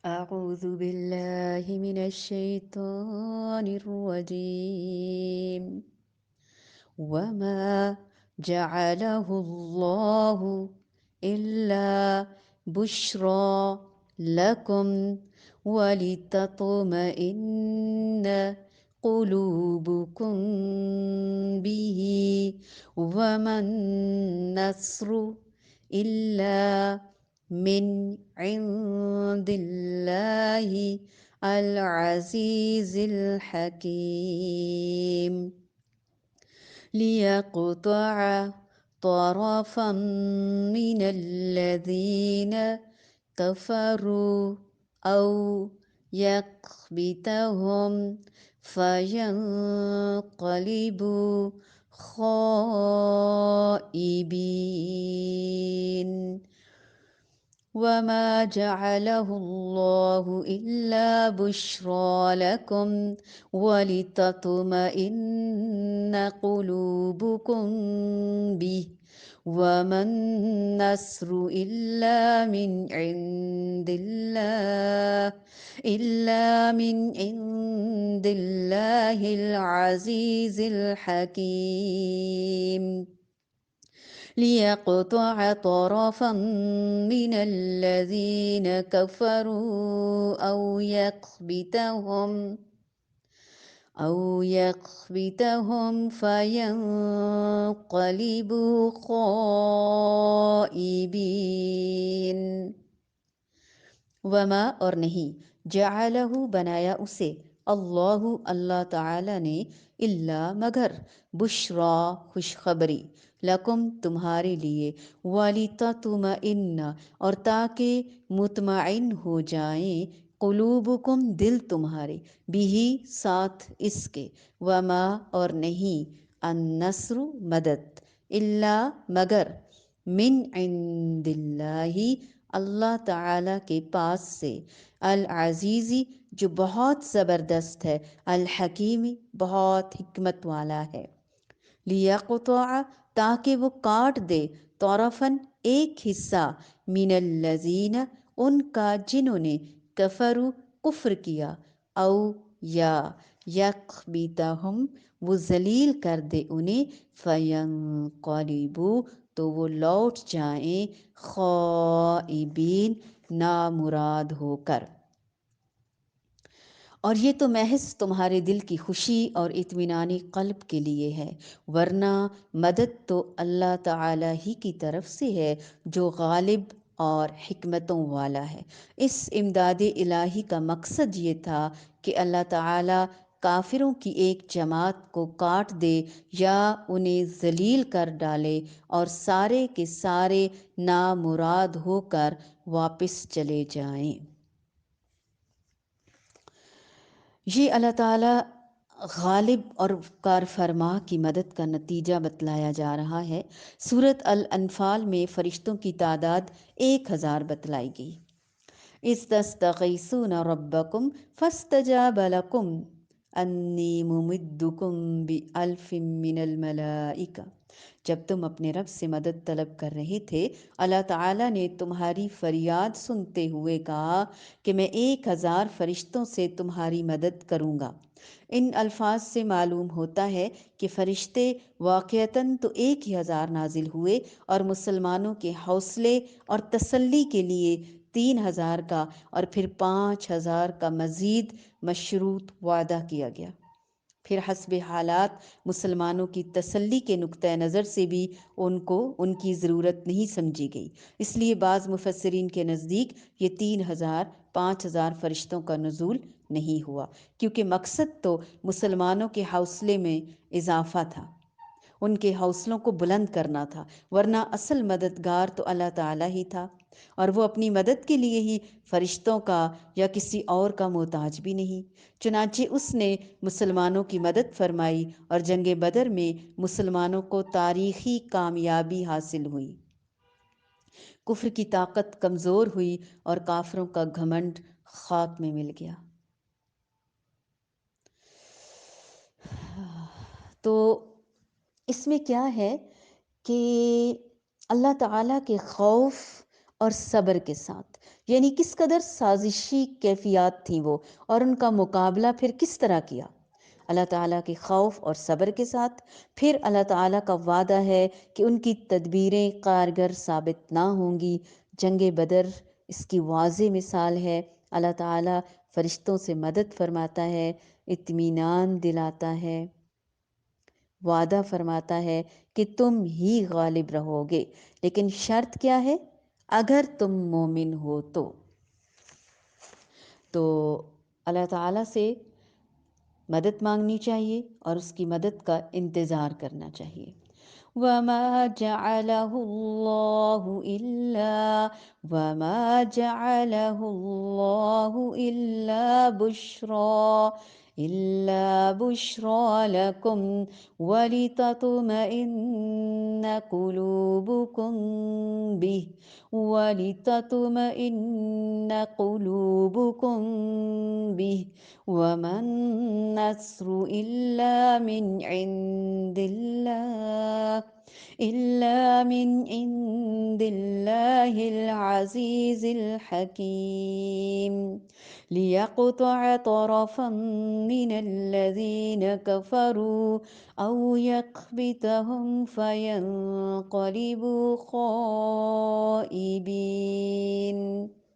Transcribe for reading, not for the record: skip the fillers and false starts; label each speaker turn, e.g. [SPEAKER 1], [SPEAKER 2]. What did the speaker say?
[SPEAKER 1] أعوذ بالله من الشيطان الرجيم. وما جعله الله إلا بشرى لكم ولتطمئن قلوبكم به، وما النصر إلا من عند الله العزيز الحكيم، ليقطع طرفا من الذين كفروا أو يكبتهم فينقلبوا خائبين. وما جعله الله إلا بشرى لكم ولتطمئن قلوبكم به، وما النصر إلا من عند الله العزيز الحكيم، ليقطع طرفا من الذين كفروا أو يكبتهم فينقلبوا خائبين۔ وما اور نہیں، جعلہ بنایا اسے، اللہ تعالی نے، اللہ مگر، بشرا خوشخبری، لکم تمہارے لیے، وَلِتَطْمَئِنَّ اور تاکہ مطمئن ہو جائیں، قلوبکم دل تمہارے، بھی ساتھ اس کے، وما اور نہیں، النصر مدد، اللہ مگر، من عند اللہ اللہ تعالی کے پاس سے، العزیزی جو بہت زبردست ہے، الحکیمی بہت حکمت والا ہے، لیقطع تاکہ وہ کاٹ دے، طرفاً ایک حصہ، من الذین ان کا جنہوں نے، کفروا کفر کیا، او یا یکبتہم وہ ذلیل کر دے انہیں، فینقلبوا تو وہ لوٹ جائیں، خائبین نامراد ہو کر۔ اور یہ تو محض تمہارے دل کی خوشی اور اطمینان قلب کے لیے ہے، ورنہ مدد تو اللہ تعالی ہی کی طرف سے ہے جو غالب اور حکمتوں والا ہے۔ اس امداد الہی کا مقصد یہ تھا کہ اللہ تعالی کافروں کی ایک جماعت کو کاٹ دے یا انہیں ذلیل کر ڈالے اور سارے کے سارے نامراد ہو کر واپس چلے جائیں۔ یہ اللہ تعالیٰ غالب اور کار فرما کی مدد کا نتیجہ بتلایا جا رہا ہے۔ سورۃ الانفال میں فرشتوں کی تعداد 1000 بتلائی گئی۔ اذ تستغیثون ربکم فاستجاب لکم انی ممدکم بألف من الملائکہ، جب تم اپنے رب سے مدد طلب کر رہے تھے، اللہ تعالیٰ نے تمہاری فریاد سنتے ہوئے کہا کہ میں 1000 فرشتوں سے تمہاری مدد کروں گا۔ ان الفاظ سے معلوم ہوتا ہے کہ فرشتے واقعتاً تو 1000 نازل ہوئے اور مسلمانوں کے حوصلے اور تسلی کے لیے 3000 کا اور پھر 5000 کا مزید مشروط وعدہ کیا گیا۔ پھر حسب حالات مسلمانوں کی تسلی کے نقطہ نظر سے بھی ان کی ضرورت نہیں سمجھی گئی، اس لیے بعض مفسرین کے نزدیک یہ 3000 5000 فرشتوں کا نزول نہیں ہوا، کیونکہ مقصد تو مسلمانوں کے حوصلے میں اضافہ تھا، ان کے حوصلوں کو بلند کرنا تھا، ورنہ اصل مددگار تو اللہ تعالیٰ ہی تھا، اور وہ اپنی مدد کے لیے ہی فرشتوں کا یا کسی اور کا محتاج بھی نہیں۔ چنانچہ اس نے مسلمانوں کی مدد فرمائی اور جنگ بدر میں مسلمانوں کو تاریخی کامیابی حاصل ہوئی، کفر کی طاقت کمزور ہوئی اور کافروں کا گھمنڈ خاک میں مل گیا۔ تو اس میں کیا ہے کہ اللہ تعالیٰ کے خوف اور صبر کے ساتھ، یعنی کس قدر سازشی کیفیات تھیں وہ، اور ان کا مقابلہ پھر کس طرح کیا اللہ تعالیٰ کے خوف اور صبر کے ساتھ۔ پھر اللہ تعالیٰ کا وعدہ ہے کہ ان کی تدبیریں کارگر ثابت نہ ہوں گی۔ جنگ بدر اس کی واضح مثال ہے۔ اللہ تعالیٰ فرشتوں سے مدد فرماتا ہے، اطمینان دلاتا ہے، وعدہ فرماتا ہے کہ تم ہی غالب رہو گے، لیکن شرط کیا ہے؟ اگر تم مومن ہو تو اللہ تعالیٰ سے مدد مانگنی چاہیے اور اس کی مدد کا انتظار کرنا چاہیے۔ وَمَا جَعَلَهُ اللَّهُ إِلَّا بُشْرَى لَكُمْ وَلِتَطْمَئِنَّ قُلُوبُكُم بِهِ وَمَا النَّصْرُ إِلَّا مِنْ عِندِ اللَّهِ الْعَزِيزِ الْحَكِيمِ لِيَقْطَعَ طَرَفًا مِنَ الَّذِينَ كَفَرُوا أَوْ يَكْبِتَهُمْ فَيَنقَلِبُوا خَائِبِينَ۔